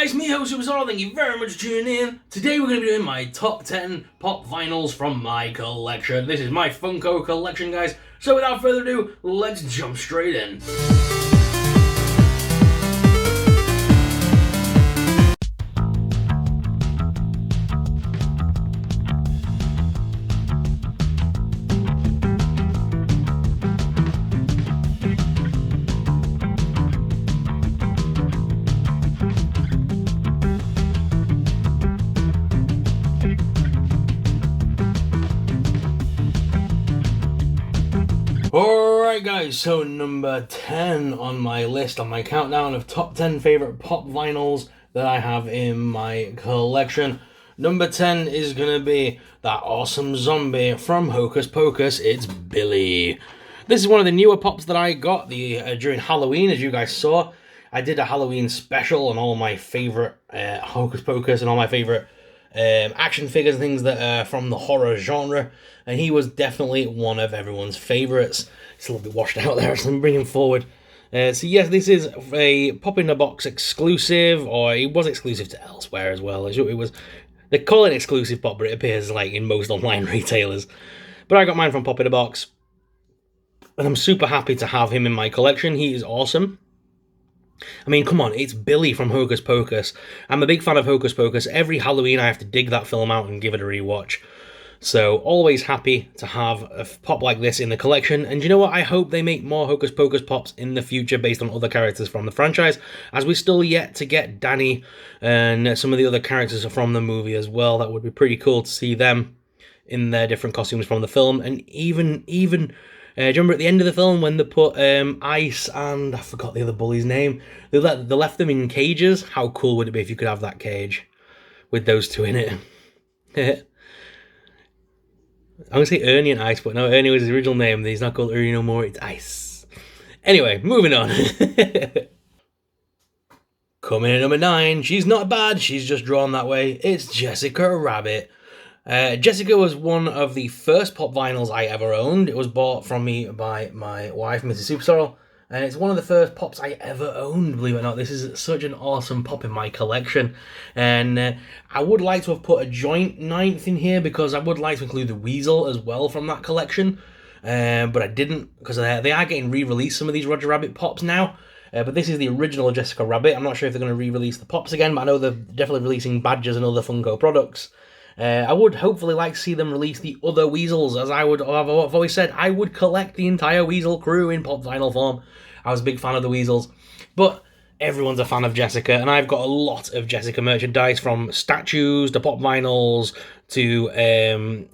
guys, me host Superstar, thank you very much for tuning in. Today we're going to be doing my top 10 pop vinyls from my collection. This is my Funko collection, guys. So without further ado, let's jump straight in. Alright guys, so number 10 on my list, on my countdown of top 10 favourite pop vinyls that I have in my collection. Number 10 is going to be that awesome zombie from Hocus Pocus. It's Billy. This is one of the newer pops that I got during Halloween, as you guys saw. I did a Halloween special on all my favourite Hocus Pocus and all my favourite action figures and things that are from the horror genre, and he was definitely one of everyone's favourites. It's a little bit washed out there, so I'm bringing him forward. So yes, this is a pop-in-a-box exclusive, or it was exclusive to elsewhere as well. It was, they call it exclusive pop, but it appears like in most online retailers. But I got mine from Pop-in-a-Box, and I'm super happy to have him in my collection. He is awesome. I mean, come on, it's Billy from Hocus Pocus. I'm a big fan of Hocus Pocus. Every Halloween I have to dig that film out and give it a rewatch. So, always happy to have a pop like this in the collection. And you know what? I hope they make more Hocus Pocus pops in the future based on other characters from the franchise, as we still yet to get Danny and some of the other characters from the movie as well. That would be pretty cool to see them in their different costumes from the film. And even do you remember at the end of the film when they put Ice and, I forgot the other bully's name, they left them in cages? How cool would it be if you could have that cage with those two in it? I'm going to say Ernie and Ice, but no, Ernie was his original name. He's not called Ernie no more, it's Ice. Anyway, moving on. Coming in at number 9, she's not bad, she's just drawn that way. It's Jessica Rabbit. Jessica was one of the first pop vinyls I ever owned. It was bought from me by my wife, Mrs. Superstar, and it's one of the first pops I ever owned, believe it or not. This is such an awesome pop in my collection, and I would like to have put a joint 9th in here because I would like to include the Weasel as well from that collection, but I didn't because they are getting re-released, some of these Roger Rabbit pops now. But this is the original Jessica Rabbit. I'm not sure if they're going to re-release the pops again, but I know they're definitely releasing badges and other Funko products. I would hopefully like to see them release the other Weasels, as I've always said, I would collect the entire Weasel crew in pop vinyl form. I was a big fan of the Weasels, but everyone's a fan of Jessica, and I've got a lot of Jessica merchandise, from statues to pop vinyls to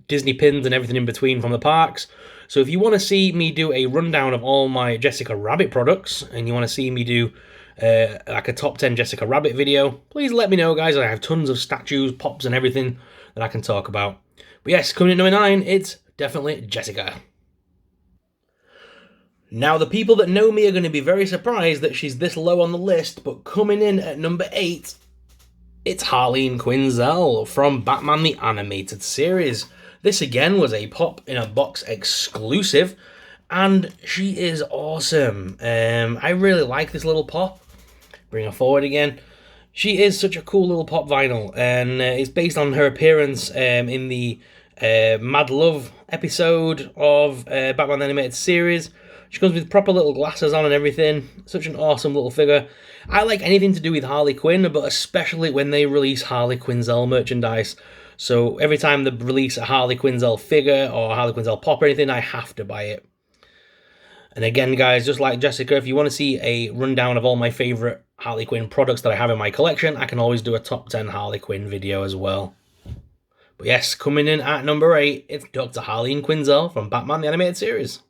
Disney pins and everything in between from the parks. So if you want to see me do a rundown of all my Jessica Rabbit products, and you want to see me do like a top 10 Jessica Rabbit video, please let me know, guys. I have tons of statues, pops and everything that I can talk about. But yes, coming in number 9, it's definitely Jessica. Now, the people that know me are going to be very surprised that she's this low on the list, but coming in at number 8, it's Harleen Quinzel from Batman the Animated Series. This again was a pop-in-a-box exclusive, and she is awesome. I really like this little pop. Bring her forward again. She is such a cool little pop vinyl, and it's based on her appearance in the Mad Love episode of Batman the Animated Series. She comes with proper little glasses on and everything. Such an awesome little figure. I like anything to do with Harley Quinn, but especially when they release Harley Quinzel merchandise. So every time they release a Harley Quinzel figure or Harley Quinzel pop or anything, I have to buy it. And again, guys, just like Jessica, if you want to see a rundown of all my favourite Harley Quinn products that I have in my collection, I can always do a top 10 Harley Quinn video as well. But yes, coming in at number 8, it's Dr. Harleen Quinzel from Batman the Animated Series.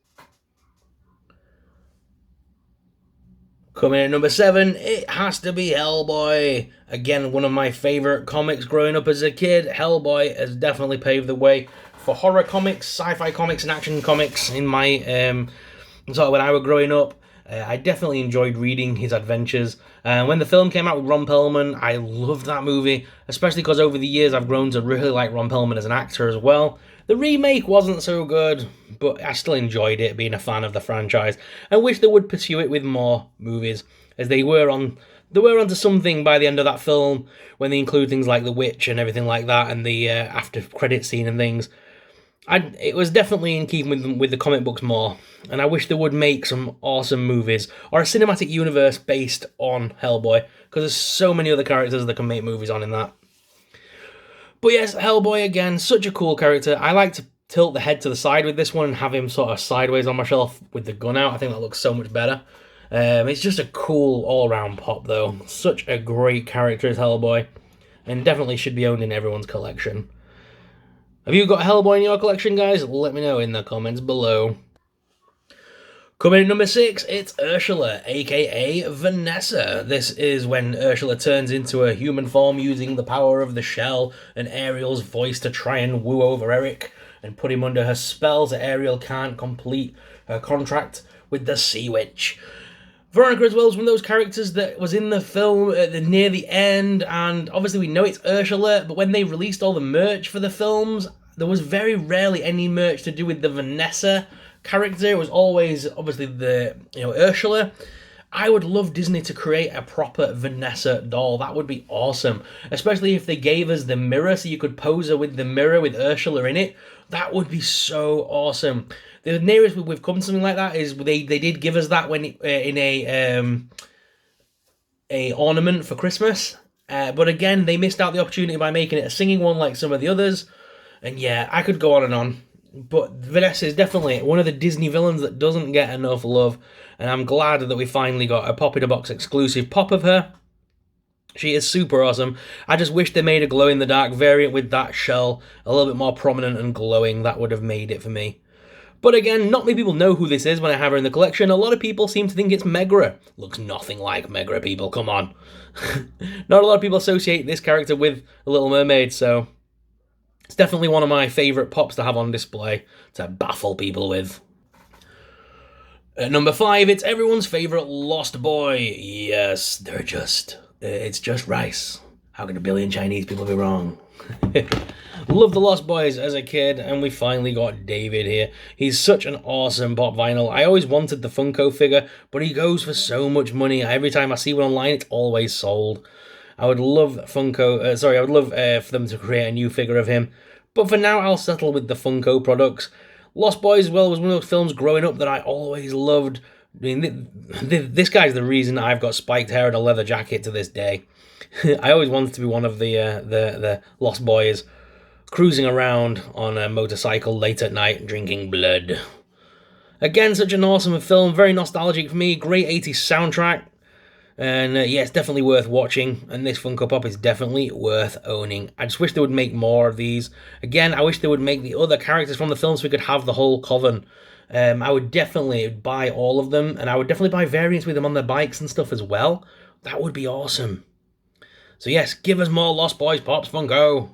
Coming in at number 7, it has to be Hellboy. Again, one of my favourite comics growing up as a kid. Hellboy has definitely paved the way for horror comics, sci-fi comics, and action comics in my sort of when I was growing up. I definitely enjoyed reading his adventures. When the film came out with Ron Perlman, I loved that movie, especially because over the years I've grown to really like Ron Perlman as an actor as well. The remake wasn't so good, but I still enjoyed it, being a fan of the franchise. I wish they would pursue it with more movies, as they were on They were onto something by the end of that film when they include things like the witch and everything like that, and the after credit scene and things. It was definitely in keeping with the comic books more, and I wish they would make some awesome movies or a cinematic universe based on Hellboy, because there's so many other characters that can make movies on in that. But yes, Hellboy again, such a cool character. I like to tilt the head to the side with this one and have him sort of sideways on my shelf with the gun out. I think that looks so much better. It's just a cool all-round pop, though. Such a great character as Hellboy, and definitely should be owned in everyone's collection. Have you got Hellboy in your collection, guys? Let me know in the comments below. Coming in number 6, it's Ursula, aka Vanessa. This is when Ursula turns into a human form using the power of the shell and Ariel's voice to try and woo over Eric and put him under her spell so Ariel can't complete her contract with the Sea Witch. Veronica as well is one of those characters that was in the film near the end, and obviously we know it's Ursula, but when they released all the merch for the films, there was very rarely any merch to do with the Vanessa character. It was always, obviously, the Ursula. I would love Disney to create a proper Vanessa doll. That would be awesome, especially if they gave us the mirror so you could pose her with the mirror with Ursula in it. That would be so awesome. The nearest we've come to something like that is they did give us that when in a ornament for Christmas, but again they missed out the opportunity by making it a singing one like some of the others. And yeah, I could go on and on, but Vanessa is definitely one of the Disney villains that doesn't get enough love, and I'm glad that we finally got a pop-in-a-box exclusive pop of her. She is super awesome. I just wish they made a glow-in-the-dark variant with that shell a little bit more prominent and glowing. That would have made it for me. But again, not many people know who this is when I have her in the collection. A lot of people seem to think it's Megra. Looks nothing like Megra, people, come on. Not a lot of people associate this character with The Little Mermaid, so it's definitely one of my favourite pops to have on display to baffle people with. At number 5, it's everyone's favourite Lost Boy. Yes, it's just rice. How can a billion Chinese people be wrong? Loved the Lost Boys as a kid, and we finally got David here. He's such an awesome pop vinyl. I always wanted the Funko figure, but he goes for so much money. Every time I see one online, it's always sold. I would love I would love for them to create a new figure of him. But for now, I'll settle with the Funko products. Lost Boys as well was one of those films growing up that I always loved. I mean, this guy's the reason I've got spiked hair and a leather jacket to this day. I always wanted to be one of the Lost Boys, cruising around on a motorcycle late at night, drinking blood. Again, such an awesome film, very nostalgic for me, great 80s soundtrack, and yeah, it's definitely worth watching, and this Funko Pop is definitely worth owning. I just wish they would make more of these. Again, I wish they would make the other characters from the films so we could have the whole coven. I would definitely buy all of them, and I would definitely buy variants with them on their bikes and stuff as well. That would be awesome. So yes, give us more Lost Boys Pops, Funko.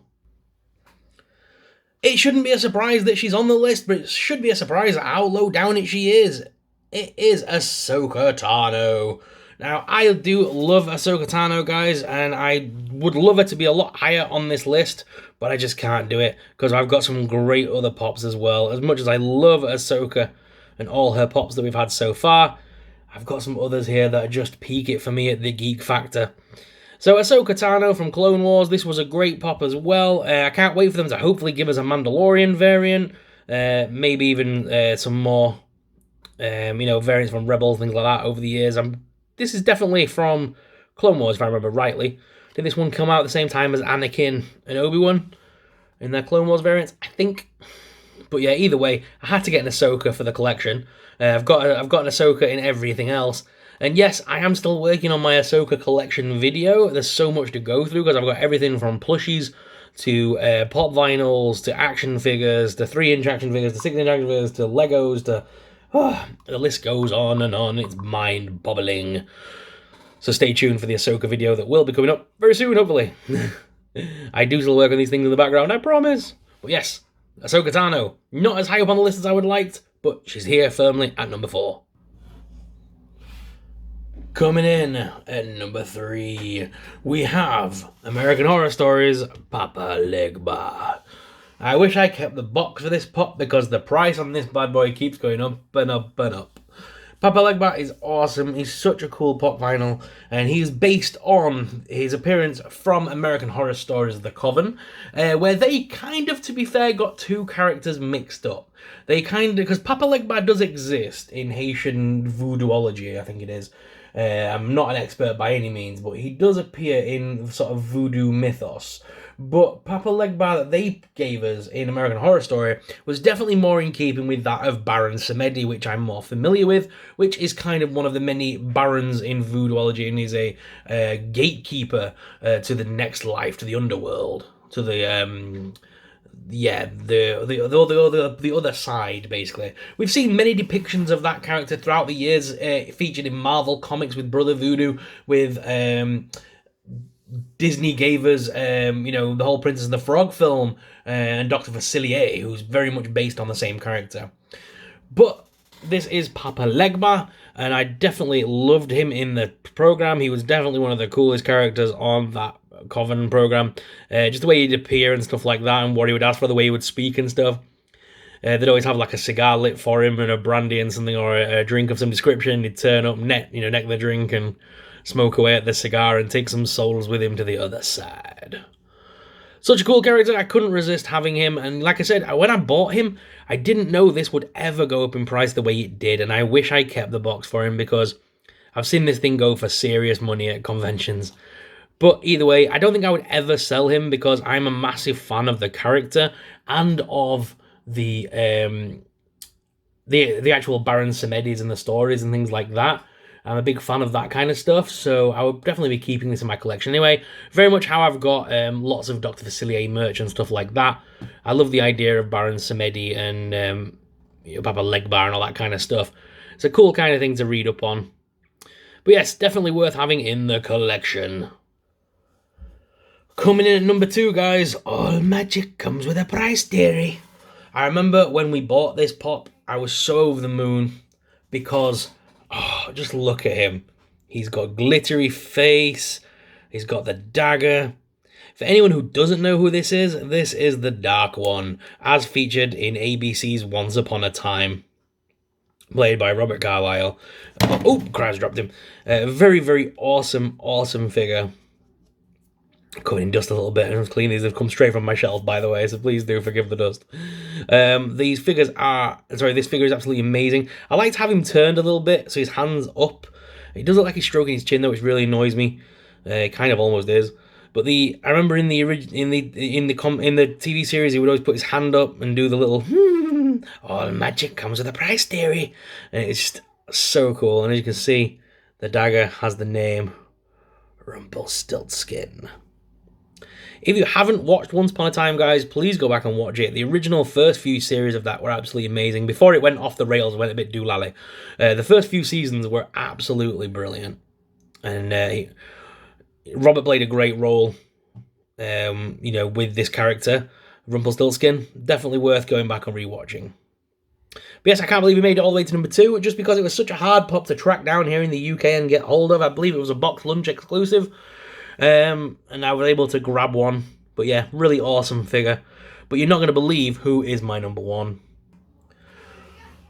It shouldn't be a surprise that she's on the list, but it should be a surprise at how low down she is. It is Ahsoka Tano. Now, I do love Ahsoka Tano, guys, and I would love her to be a lot higher on this list, but I just can't do it, because I've got some great other pops as well. As much as I love Ahsoka and all her pops that we've had so far, I've got some others here that just peak it for me at the geek factor. So Ahsoka Tano from Clone Wars, this was a great pop as well. I can't wait for them to hopefully give us a Mandalorian variant, maybe even some more, variants from Rebels, things like that over the years. This is definitely from Clone Wars, if I remember rightly. Did this one come out at the same time as Anakin and Obi-Wan in their Clone Wars variants? I think. But yeah, either way, I had to get an Ahsoka for the collection. I've got an Ahsoka in everything else. And yes, I am still working on my Ahsoka collection video. There's so much to go through because I've got everything from plushies to pop vinyls to action figures to 3-inch action figures to 6-inch action figures to Legos to... the list goes on and on. It's mind-boggling. So stay tuned for the Ahsoka video that will be coming up very soon, hopefully. I do still work on these things in the background, I promise. But yes, Ahsoka Tano. Not as high up on the list as I would have liked, but she's here firmly at number 4. Coming in at number 3, we have American Horror Stories Papa Legba. I wish I kept the box for this pop because the price on this bad boy keeps going up and up and up. Papa Legba is awesome. He's such a cool pop vinyl, and he's based on his appearance from American Horror Stories: The Coven, where they kind of, to be fair, got two characters mixed up. They kind of, because Papa Legba does exist in Haitian voodooology, I think it is. I'm not an expert by any means, but he does appear in sort of voodoo mythos. But Papa Legba that they gave us in American Horror Story was definitely more in keeping with that of Baron Samedi, which I'm more familiar with, which is kind of one of the many barons in voodooology, and is a gatekeeper to the next life, to the underworld, to the the other side, basically. We've seen many depictions of that character throughout the years, featured in Marvel Comics with Brother Voodoo, with Disney gave us, the whole Princess and the Frog film, and Dr. Facilier, who's very much based on the same character. But this is Papa Legba, and I definitely loved him in the program. He was definitely one of the coolest characters on that Coven program. Just the way he'd appear and stuff like that, and what he would ask for, the way he would speak and stuff. They'd always have like a cigar lit for him and a brandy and something, or a drink of some description. He'd turn up, neck the drink, and smoke away at the cigar and take some souls with him to the other side. Such a cool character, I couldn't resist having him, and like I said, when I bought him, I didn't know this would ever go up in price the way it did, and I wish I kept the box for him, because I've seen this thing go for serious money at conventions. But either way, I don't think I would ever sell him, because I'm a massive fan of the character and of the actual Baron Samedis and the stories and things like that. I'm a big fan of that kind of stuff, so I would definitely be keeping this in my collection. Anyway, very much how I've got lots of Dr. Facilier merch and stuff like that. I love the idea of Baron Samedi and Papa Legba and all that kind of stuff. It's a cool kind of thing to read up on. But yes, definitely worth having in the collection. Coming in at number 2, guys, all magic comes with a price, dearie. I remember when we bought this pop, I was so over the moon, because just look at him. He's got glittery face. He's got the dagger. For anyone who doesn't know who this is the Dark One, as featured in ABC's Once Upon a Time, played by Robert Carlyle. Oh, Krabs dropped him. Very, very awesome figure. Covered in dust a little bit, and clean. These have come straight from my shelf, by the way, so please do forgive the dust. This figure is absolutely amazing. I like to have him turned a little bit, so his hand's up. It does look like he's stroking his chin, though, which really annoys me. It kind of almost is. But I remember in the TV series, he would always put his hand up and do the little all magic comes with a price, dearie. And it's just so cool. And as you can see, the dagger has the name Rumpelstiltskin. If you haven't watched Once Upon a Time, guys, please go back and watch it. The original first few series of that were absolutely amazing. Before it went off the rails, went a bit doolally. The first few seasons were absolutely brilliant. And Robert played a great role, with this character, Rumpelstiltskin. Definitely worth going back and rewatching. But yes, I can't believe we made it all the way to number 2, just because it was such a hard pop to track down here in the UK and get hold of. I believe it was a box lunch exclusive. And I was able to grab one. But yeah, really awesome figure. But you're not going to believe who is my number 1.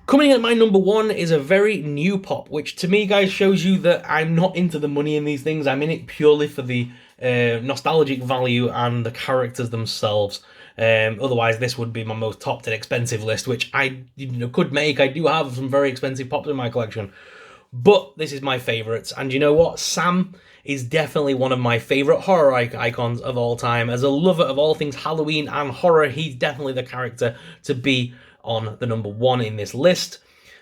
Coming in at my number 1 is a very new pop, which to me, guys, shows you that I'm not into the money in these things. I'm in it purely for the nostalgic value and the characters themselves. Otherwise, this would be my most top 10 expensive list, which I could make. I do have some very expensive pops in my collection. But this is my favourites. And you know what? Sam is definitely one of my favourite horror icons of all time. As a lover of all things Halloween and horror, he's definitely the character to be on the number 1 in this list.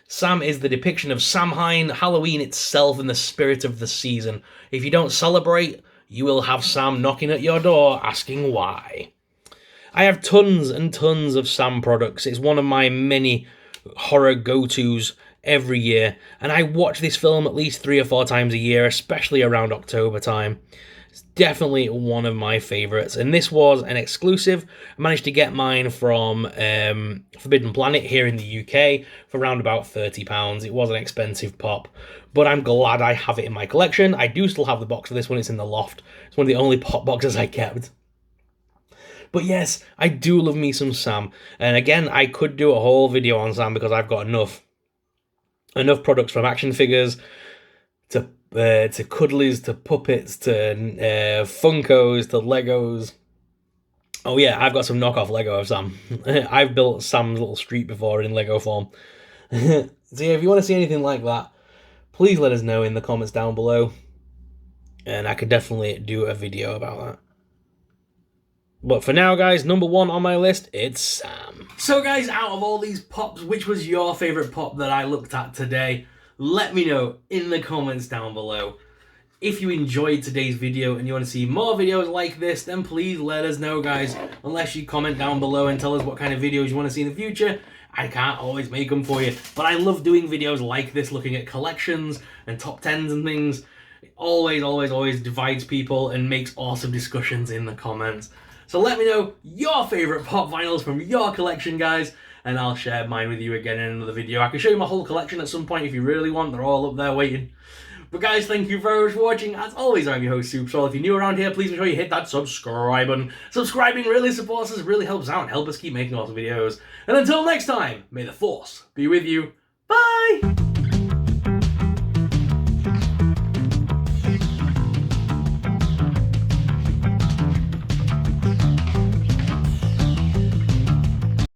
Sam is the depiction of Samhain, Halloween itself, and the spirit of the season. If you don't celebrate, you will have Sam knocking at your door asking why. I have tons and tons of Sam products. It's one of my many horror go-tos every year, and I watch this film at least 3 or 4 times a year, especially around October time. It's definitely one of my favourites, and this was an exclusive. I managed to get mine from Forbidden Planet here in the UK for around about £30. It was an expensive pop, but I'm glad I have it in my collection. I do still have the box of this one. It's in the loft. It's one of the only pop boxes I kept. But yes, I do love me some Sam, and again, I could do a whole video on Sam because I've got enough. enough products from action figures to cuddlies to puppets to Funkos to Legos. Oh yeah, I've got some knockoff Lego of Sam. I've built Sam's little street before in Lego form. So yeah, if you want to see anything like that, please let us know in the comments down below, and I could definitely do a video about that. But for now, guys, number 1 on my list, it's Sam. So guys, out of all these pops, which was your favourite pop that I looked at today? Let me know in the comments down below. If you enjoyed today's video and you want to see more videos like this, then please let us know, guys. Unless you comment down below and tell us what kind of videos you want to see in the future, I can't always make them for you. But I love doing videos like this, looking at collections and top 10s and things. It always divides people and makes awesome discussions in the comments. So let me know your favourite pop vinyls from your collection, guys, and I'll share mine with you again in another video. I can show you my whole collection at some point if you really want. They're all up there waiting. But guys, thank you very much for watching. As always, I'm your host, Soupsol. If you're new around here, please make sure you hit that subscribe button. Subscribing really supports us, really helps out, and helps us keep making awesome videos. And until next time, may the Force be with you. Bye!